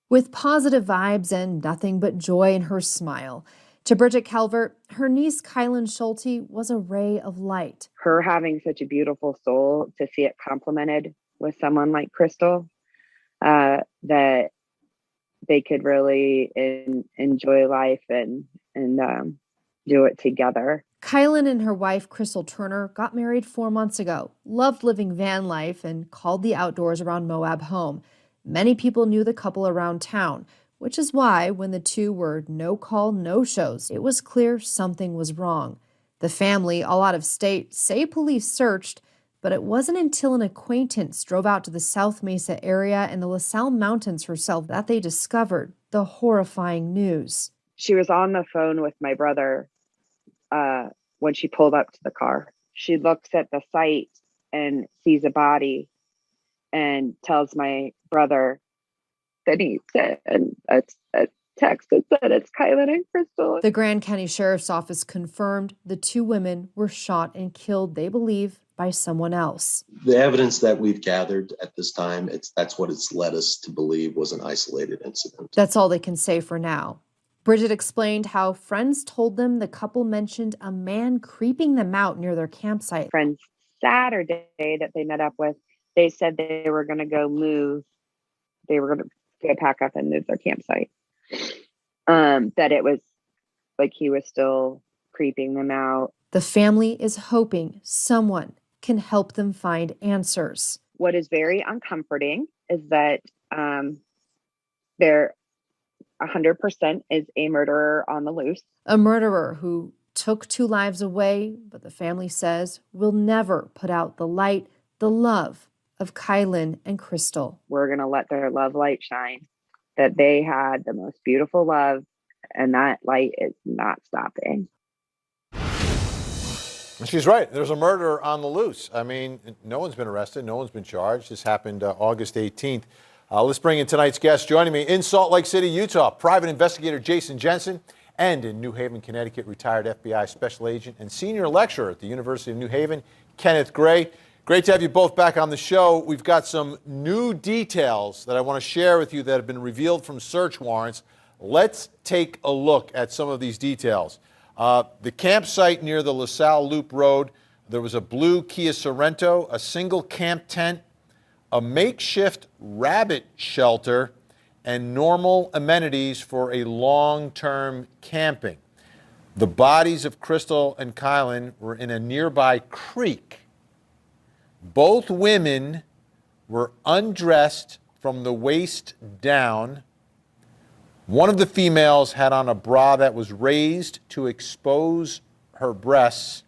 with positive vibes and nothing but joy in her smile. To Bridget Calvert, her niece Kylan Schulte was a ray of light. Her having such a beautiful soul, to see it complemented with someone like Crystal, that they could really enjoy life and do it together. Kylan and her wife, Crystal Turner, got married 4 months ago, loved living van life, and called the outdoors around Moab home. Many people knew the couple around town, which is why when the two were no-call, no-shows, it was clear something was wrong. The family, all out of state, say police searched, but it wasn't until an acquaintance drove out to the South Mesa area and the LaSalle Mountains herself that they discovered the horrifying news. She was on the phone with my brother when she pulled up to the car. She looks at the site and sees a body and tells my brother that he sent a text that said it's Kylan and Crystal. The Grand County Sheriff's Office confirmed the two women were shot and killed, they believe, by someone else. The evidence that we've gathered at this time, that's what it's led us to believe was an isolated incident. That's all they can say for now. Bridget explained how friends told them the couple mentioned a man creeping them out near their campsite. Friends Saturday that they met up with, they said they were going to go move. They were going to go pack up and move their campsite. That it was like he was still creeping them out. The family is hoping someone can help them find answers. What is very uncomforting is that there 100% is a murderer on the loose. A murderer who took 2 lives away, but the family says will never put out the light, the love of Kylan and Crystal. We're going to let their love light shine, that they had the most beautiful love, and that light is not stopping. She's right. There's a murderer on the loose. I mean, no one's been arrested. No one's been charged. This happened August 18th. Let's bring in tonight's guest. Joining me in Salt Lake City, Utah, private investigator Jason Jensen, and in New Haven, Connecticut, retired FBI special agent and senior lecturer at the University of New Haven, Kenneth Gray. Great to have you both back on the show. We've got some new details that I want to share with you that have been revealed from search warrants. Let's take a look at some of these details. The campsite near the LaSalle Loop Road, there was a blue Kia Sorento, a single camp tent, a makeshift rabbit shelter, and normal amenities for a long-term camping. The bodies of Crystal and Kylan were in a nearby creek. Both women were undressed from the waist down. One of the females had on a bra that was raised to expose her breasts.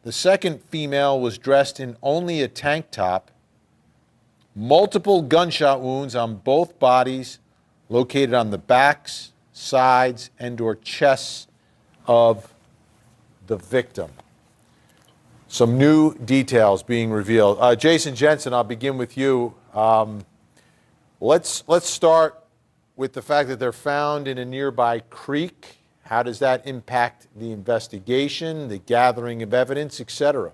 The second female was dressed in only a tank top. Multiple gunshot wounds on both bodies located on the backs, sides, and/or chests of the victim. Some new details being revealed. Jason Jensen, I'll begin with you. Let's start with the fact that they're found in a nearby creek. How does that impact the investigation, the gathering of evidence, etc.?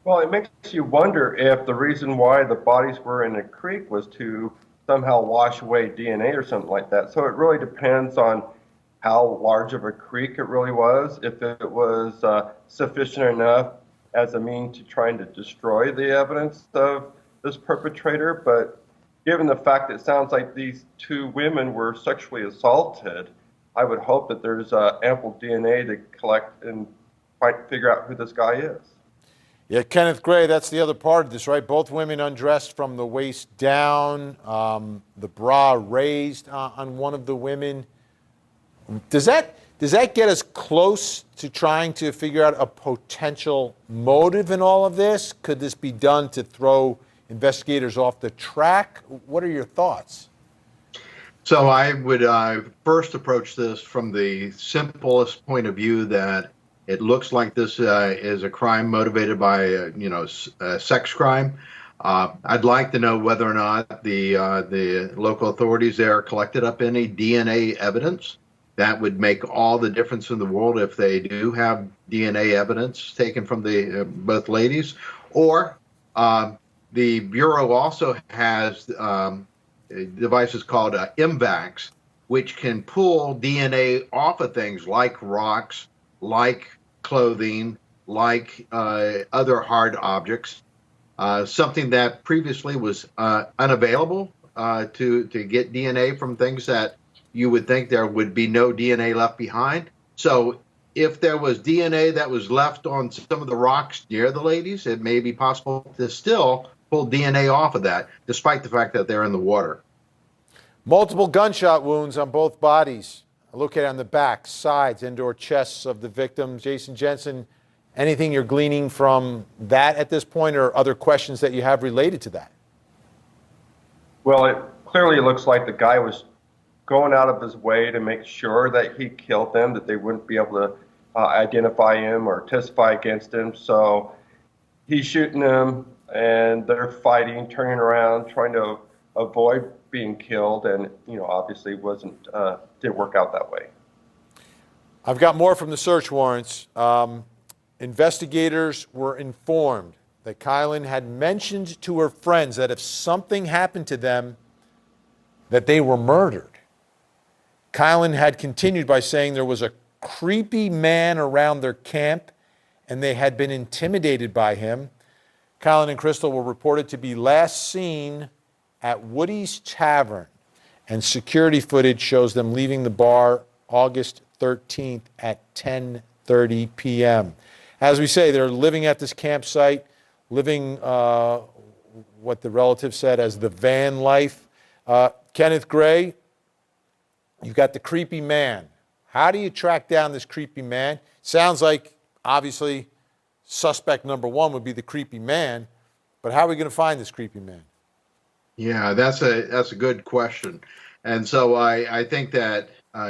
Well, it makes you wonder if the reason why the bodies were in a creek was to somehow wash away DNA or something like that. So it really depends on how large of a creek it really was, if it was sufficient enough as a means to trying to destroy the evidence of this perpetrator. But given the fact that it sounds like these two women were sexually assaulted, I would hope that there's ample DNA to collect and figure out who this guy is. Yeah, Kenneth Gray, that's the other part of this, right? Both women undressed from the waist down, the bra raised on one of the women. Does that get us close to trying to figure out a potential motive in all of this? Could this be done to throw investigators off the track? What are your thoughts? So I would first approach this from the simplest point of view that it looks like this is a crime motivated by, a sex crime. I'd like to know whether or not the local authorities there collected up any DNA evidence. That would make all the difference in the world if they do have DNA evidence taken from the both ladies. Or the Bureau also has devices called MVACs, which can pull DNA off of things like rocks, like clothing, like other hard objects. Something that previously was unavailable to get DNA from things that you would think there would be no DNA left behind. So if there was DNA that was left on some of the rocks near the ladies, it may be possible to still pull DNA off of that, despite the fact that they're in the water. Multiple gunshot wounds on both bodies, located on the back, sides, and/or chests of the victims. Jason Jensen, anything you're gleaning from that at this point, or other questions that you have related to that? Well, it clearly looks like the guy was going out of his way to make sure that he killed them, that they wouldn't be able to identify him or testify against him. So he's shooting them, and they're fighting, turning around, trying to avoid being killed, and obviously didn't work out that way. I've got more from the search warrants. Investigators were informed that Kylan had mentioned to her friends that if something happened to them, that they were murdered. Kylan had continued by saying there was a creepy man around their camp and they had been intimidated by him. Kylan and Crystal were reported to be last seen at Woody's Tavern, and security footage shows them leaving the bar August 13th at 10:30 p.m. As we say, they're living at this campsite, living what the relative said as the van life. Kenneth Gray, you've got the creepy man. How do you track down this creepy man? Sounds like, obviously, suspect number one would be the creepy man, but how are we going to find this creepy man? Yeah, that's a good question. And so I think that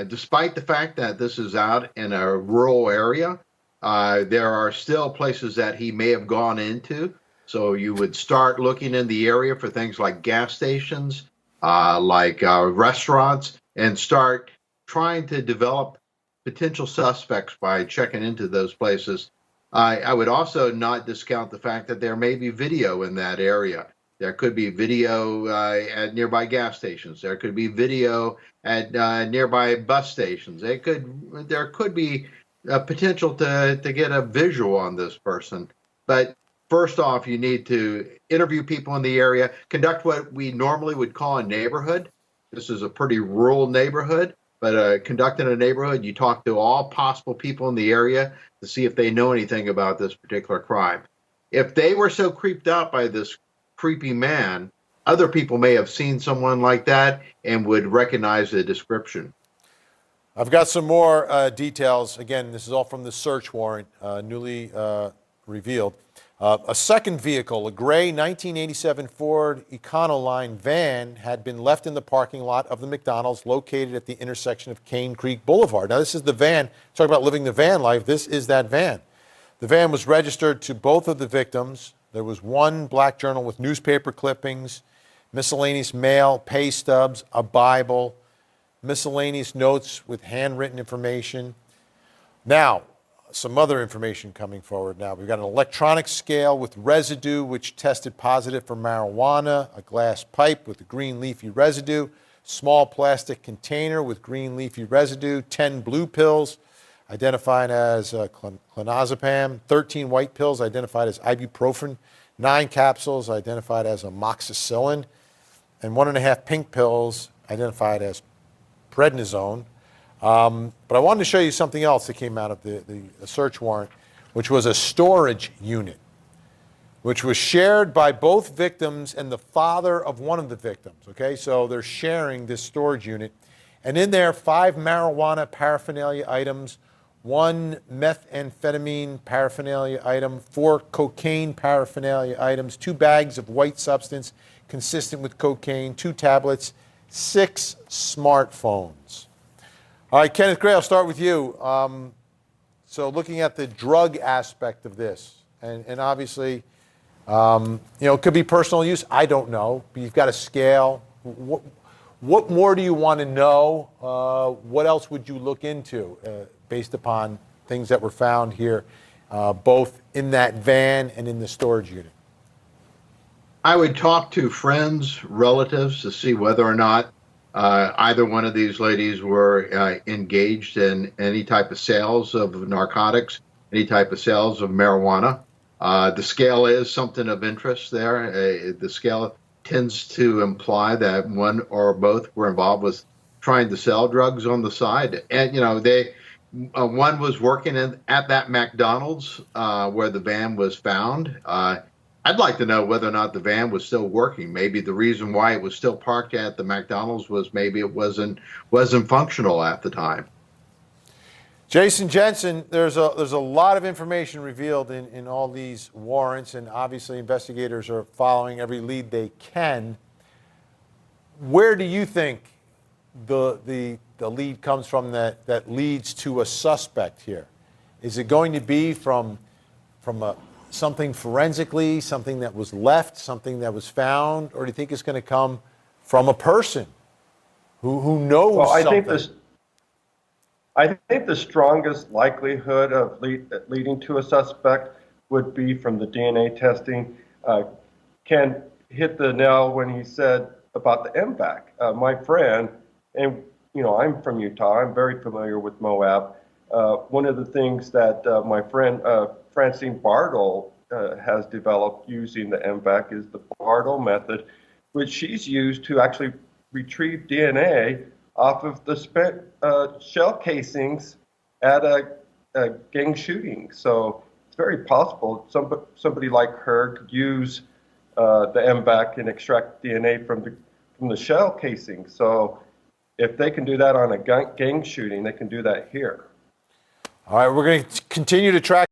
despite the fact that this is out in a rural area, there are still places that he may have gone into. So you would start looking in the area for things like gas stations, like restaurants, and start trying to develop potential suspects by checking into those places. I would also not discount the fact that there may be video in that area. There could be video at nearby gas stations. There could be video at nearby bus stations. There could be a potential to get a visual on this person. But first off, you need to interview people in the area, conduct what we normally would call a neighborhood. This is a pretty rural neighborhood, but conducting a neighborhood, you talk to all possible people in the area to see if they know anything about this particular crime. If they were so creeped out by this creepy man, other people may have seen someone like that and would recognize the description. I've got some more details. Again, this is all from the search warrant, newly revealed. A second vehicle, a gray 1987 Ford Econoline van, had been left in the parking lot of the McDonald's located at the intersection of Cane Creek Boulevard. Now, this is the van. Talk about living the van life. This is that van. The van was registered to both of the victims. There was one black journal with newspaper clippings, miscellaneous mail, pay stubs, a Bible, miscellaneous notes with handwritten information. Now, some other information coming forward now. We've got an electronic scale with residue which tested positive for marijuana, a glass pipe with a green leafy residue, small plastic container with green leafy residue, 10 blue pills identified as clonazepam, 13 white pills identified as ibuprofen, 9 capsules identified as amoxicillin, and 1.5 pink pills identified as prednisone. But I wanted to show you something else that came out of the search warrant, which was a storage unit, which was shared by both victims and the father of one of the victims. Okay, so they're sharing this storage unit. And in there, 5 marijuana paraphernalia items, 1 methamphetamine paraphernalia item, 4 cocaine paraphernalia items, 2 bags of white substance consistent with cocaine, 2 tablets, 6 smartphones. All right, Kenneth Gray, I'll start with you. So looking at the drug aspect of this, and obviously, it could be personal use. I don't know, but you've got a scale. What more do you want to know? What else would you look into based upon things that were found here, both in that van and in the storage unit? I would talk to friends, relatives to see whether or not either one of these ladies were engaged in any type of sales of narcotics, any type of sales of marijuana. The scale is something of interest there. The scale tends to imply that one or both were involved with trying to sell drugs on the side. And, one was working at that McDonald's where the van was found. I'd like to know whether or not the van was still working. Maybe the reason why it was still parked at the McDonald's was maybe it wasn't functional at the time. Jason Jensen, there's a lot of information revealed in all these warrants, and obviously investigators are following every lead they can. Where do you think the lead comes from that leads to a suspect here? Is it going to be from something forensically, something that was left, something that was found, or do you think it's going to come from a person who knows something? I think the strongest likelihood of leading to a suspect would be from the DNA testing. Ken hit the nail when he said about the MVAC. My friend, and I'm from Utah, I'm very familiar with Moab. One of the things that my friend Francine Bartle has developed using the MVAC is the Bartle method, which she's used to actually retrieve DNA off of the spent shell casings at a gang shooting. So it's very possible somebody like her could use the MVAC and extract DNA from the shell casing. So if they can do that on a gang shooting, they can do that here. All right, we're going to continue to track